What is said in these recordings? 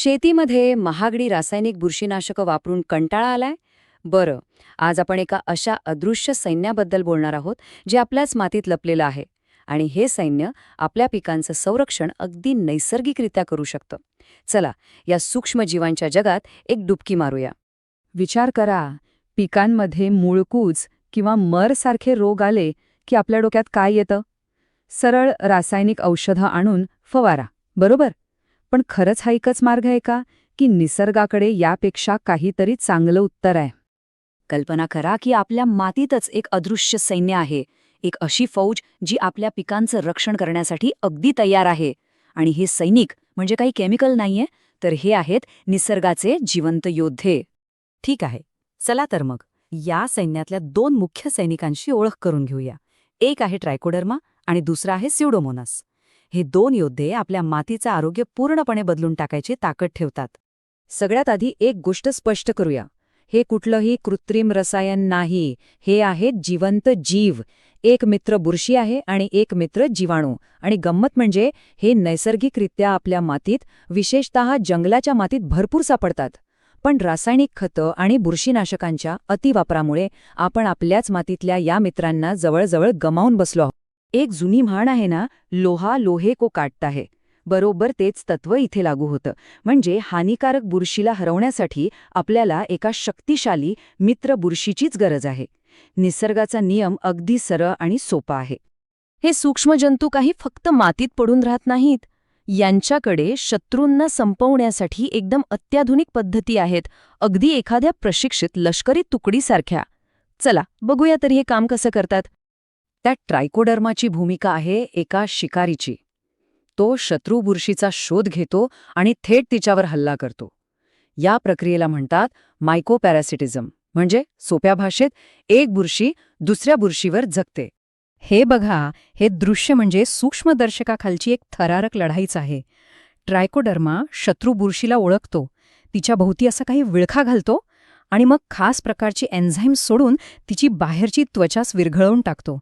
शेतीमध्ये महागडी रासायनिक बुरशीनाशकं वापरून कंटाळा आलाय? बरं, आज आपण एका अशा अदृश्य सैन्याबद्दल बोलणार आहोत जे आपल्याच मातीत लपलेलं आहे. आणि हे सैन्य आपल्या पिकांचं संरक्षण अगदी नैसर्गिकरित्या करू शकतं. चला, या सूक्ष्म जीवांच्या जगात एक डुबकी मारूया. विचार करा, पिकांमध्ये मूळकूज किंवा मर सारखे रोग आले की आपल्या डोक्यात काय येतं? सरळ रासायनिक औषधं आणून फवारा, बरोबर? पण खरंच हा एकच मार्ग आहे का, की निसर्गाकडे यापेक्षा काहीतरी चांगलं उत्तर आहे? कल्पना करा की आपल्या मातीतच एक अदृश्य सैन्य आहे, एक अशी फौज जी आपल्या पिकांचं रक्षण करण्यासाठी अगदी तयार आहे. आणि हे सैनिक म्हणजे काही केमिकल नाहीये, तर हे आहेत निसर्गाचे जिवंत योद्धे. ठीक आहे, चला तर मग या सैन्यातल्या दोन मुख्य सैनिकांची ओळख करून घेऊया. एक आहे ट्रायकोडर्मा आणि दुसरा आहे स्यूडोमोनास. हे दोन योद्धे आपल्या मातीचं आरोग्य पूर्णपणे बदलून टाकायची ताकद ठेवतात. सगळ्यात आधी एक गोष्ट स्पष्ट करूया. हे कुठलंही कृत्रिम रसायन नाही, हे आहेत जिवंत जीव. एक मित्र बुरशी आहे आणि एक मित्र जीवाणू. आणि गंमत म्हणजे हे नैसर्गिकरित्या आपल्या मातीत, विशेषतः जंगलाच्या मातीत भरपूर सापडतात. पण रासायनिक खतं आणि बुरशीनाशकांच्या अतिवापरामुळे आपण आपल्याच मातीतल्या या मित्रांना जवळजवळ गमावून बसलो आहोत. एक जुनी म्हण आहे ना, लोहा लोहे को काटता है. बरोबर तेच तत्व इथे लागू होतं. म्हणजे हानिकारक बुरशीला हरवण्यासाठी आपल्याला एका शक्तिशाली मित्र बुरशीचीच गरज आहे. निसर्गाचा नियम अगदी सरळ आणि सोपा आहे. हे सूक्ष्म जंतू काही फक्त मातीत पडून राहत नाहीत. यांच्याकडे शत्रूंना संपवण्यासाठी एकदम अत्याधुनिक पद्धती आहेत, अगदी एखाद्या प्रशिक्षित लष्करी तुकडीसारख्या. चला बघूया तरी हे काम कसं करतात. त्या ट्रायकोडर्माची भूमिका आहे एका शिकारीची. तो शत्रू बुरशीचा शोध घेतो आणि थेट तिच्यावर हल्ला करतो. या प्रक्रियेला म्हणतात मायकोपॅरासिटिझम. म्हणजे सोप्या भाषेत एक बुरशी दुसऱ्या बुरशीवर जगते. हे बघा, हे दृश्य म्हणजे सूक्ष्मदर्शकाखालची एक थरारक लढाईच आहे. ट्रायकोडर्मा शत्रू बुरशीला ओळखतो, तिच्या भोवती असा काही विळखा घालतो आणि मग खास प्रकारची एन्झाईम सोडून तिची बाहेरची त्वचाच विरघळवून टाकतो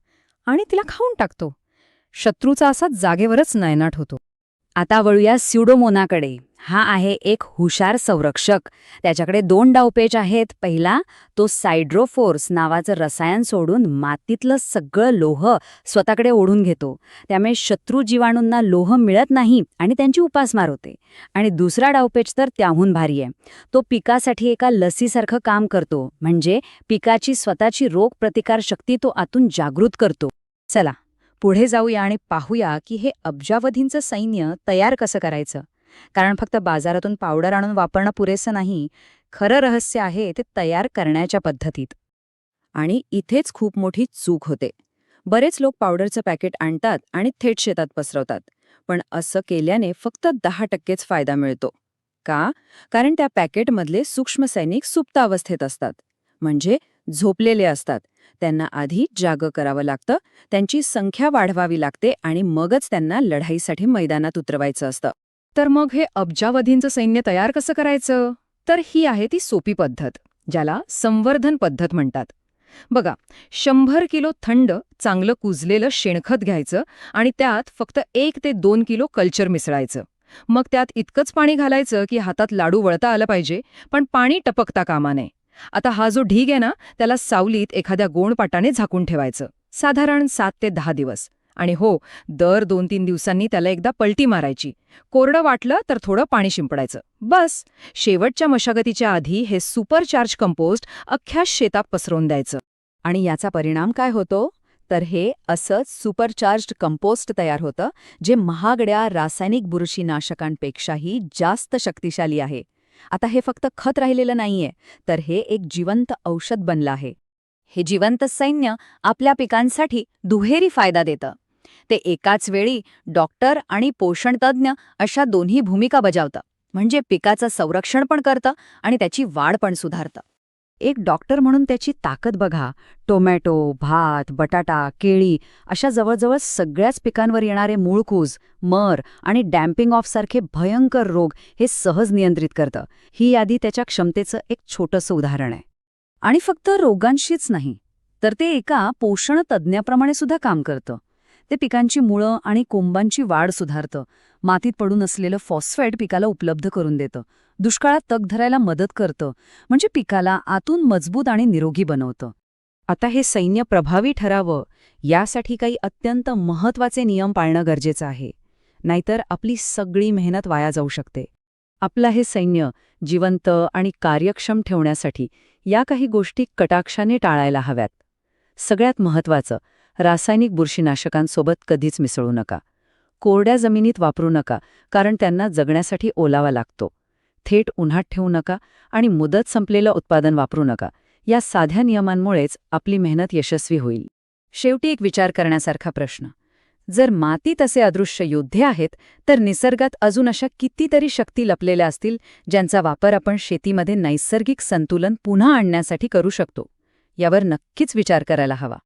आणि तिला खाऊन टाकतो. शत्रूचा असा जागेवरच नायनाट होतो. आता वळूया स्यूडोमोनाकडे. हा आहे एक हुशार संरक्षक. त्याच्याकडे दोन डावपेच आहेत. पहिला, तो सायड्रोफोर्स नावाचं रसायन सोडून मातीतलं सगळं लोह स्वतःकडे ओढून घेतो. त्यामुळे शत्रू जीवाणूंना लोह मिळत नाही आणि त्यांची उपासमार होते. आणि दुसरा डावपेच तर त्याहून भारी आहे. तो पिकासाठी एका लसीसारखं काम करतो. म्हणजे पिकाची स्वतःची रोगप्रतिकार शक्ती तो आतून जागृत करतो. चला पुढे जाऊया आणि पाहूया की हे अब्जावधींचं सैन्य तयार कसं करायचं. कारण फक्त बाजारातून पावडर आणून वापरणं पुरेसं नाही. खरं रहस्य आहे ते तयार करण्याच्या पद्धतीत. आणि इथेच खूप मोठी चूक होते. बरेच लोक पावडरचं पॅकेट आणतात आणि थेट शेतात पसरवतात. पण असं केल्याने फक्त 10%च फायदा मिळतो. का? कारण त्या पॅकेटमधले सूक्ष्म सैनिक सुप्त अवस्थेत असतात. म्हणजे झोपलेले असतात. त्यांना आधी जागं करावं लागतं, त्यांची संख्या वाढवावी लागते आणि मगच त्यांना लढाईसाठी मैदानात उतरवायचं असतं. तर मग हे अब्जावधींचं सैन्य तयार कसं करायचं? तर ही आहे ती सोपी पद्धत, ज्याला संवर्धन पद्धत म्हणतात. बघा, 100 किलो थंड चांगलं कुजलेलं शेणखत घ्यायचं आणि त्यात फक्त 1 ते 2 किलो कल्चर मिसळायचं. मग त्यात इतकंच पाणी घालायचं की हातात लाडू वळता आलं पाहिजे, पण पाणी टपकता कामा नये. आता हा जो ढीग आहे ना, त्याला सावलीत एखाद्या गोणपाटाने झाकून ठेवायचं, साधारण 7 ते 10 दिवस. आणि हो, दर 2-3 दिवसांनी त्याला एकदा पलटी मारायची. कोरडं वाटलं तर थोडं पाणी शिंपडायचं. बस, शेवटच्या मशागतीच्या आधी हे सुपरचार्ज कंपोस्ट अख्ख्या शेतात पसरवून द्यायचं. आणि याचा परिणाम काय होतो? तर हे असंच सुपरचार्ज्ड कंपोस्ट तयार होतं, जे महागड्या रासायनिक बुरशीनाशकांपेक्षाही जास्त शक्तिशाली आहे. आता हे फक्त खत राहिलेलं नाहीये, तर हे एक जिवंत औषध बनलं आहे. हे जिवंत सैन्य आपल्या पिकांसाठी दुहेरी फायदा देतं. ते एकाच वेळी डॉक्टर आणि पोषणतज्ज्ञ अशा दोन्ही भूमिका बजावतं. म्हणजे पिकाचं संरक्षण पण करतं आणि त्याची वाढ पण सुधारतं. एक डॉक्टर म्हणून त्याची ताकद बघा. टोमॅटो, भात, बटाटा, केळी अशा जवळजवळ सगळ्याच पिकांवर येणारे मूळकूज, मर आणि डॅम्पिंग ऑफ सारखे भयंकर रोग हे सहज नियंत्रित करतं. ही यादी त्याच्या क्षमतेचं एक छोटंसं उदाहरण आहे. आणि फक्त रोगांशीच नाही, तर ते एका पोषण तज्ज्ञाप्रमाणे सुद्धा काम करतं. ते पिकांची मुळं आणि कोंबांची वाढ सुधारतं. मातीत पडून असलेलं फॉस्फेट पिकाला उपलब्ध करून देतं, दुष्काळात तग धरायला मदत करतं, म्हणजे पिकाला आतून मजबूत आणि निरोगी बनवतं. आता हे सैन्य प्रभावी ठरावं यासाठी काही अत्यंत महत्त्वाचे नियम पाळणं गरजेचं आहे, नाहीतर आपली सगळी मेहनत वाया जाऊ शकते. आपलं हे सैन्य जिवंत आणि कार्यक्षम ठेवण्यासाठी या काही गोष्टी कटाक्षाने टाळायला हव्यात. सगळ्यात महत्त्वाचं, रासायनिक बुरशीनाशकांसोबत कधीच मिसळू नका. कोरड्या जमिनीत वापरू नका, कारण त्यांना जगण्यासाठी ओलावा लागतो. थेट उन्हात ठेवू नका आणि मुदत संपलेलं उत्पादन वापरू नका. या साध्या नियमांमुळेच आपली मेहनत यशस्वी होईल. शेवटी एक विचार करण्यासारखा प्रश्न. जर मातीत असे अदृश्य योद्धे आहेत, तर निसर्गात अजून अशा कितीतरी शक्ती लपलेल्या असतील, ज्यांचा वापर आपण शेतीमध्ये नैसर्गिक संतुलन पुन्हा आणण्यासाठी करू शकतो. यावर नक्कीच विचार करायला हवा.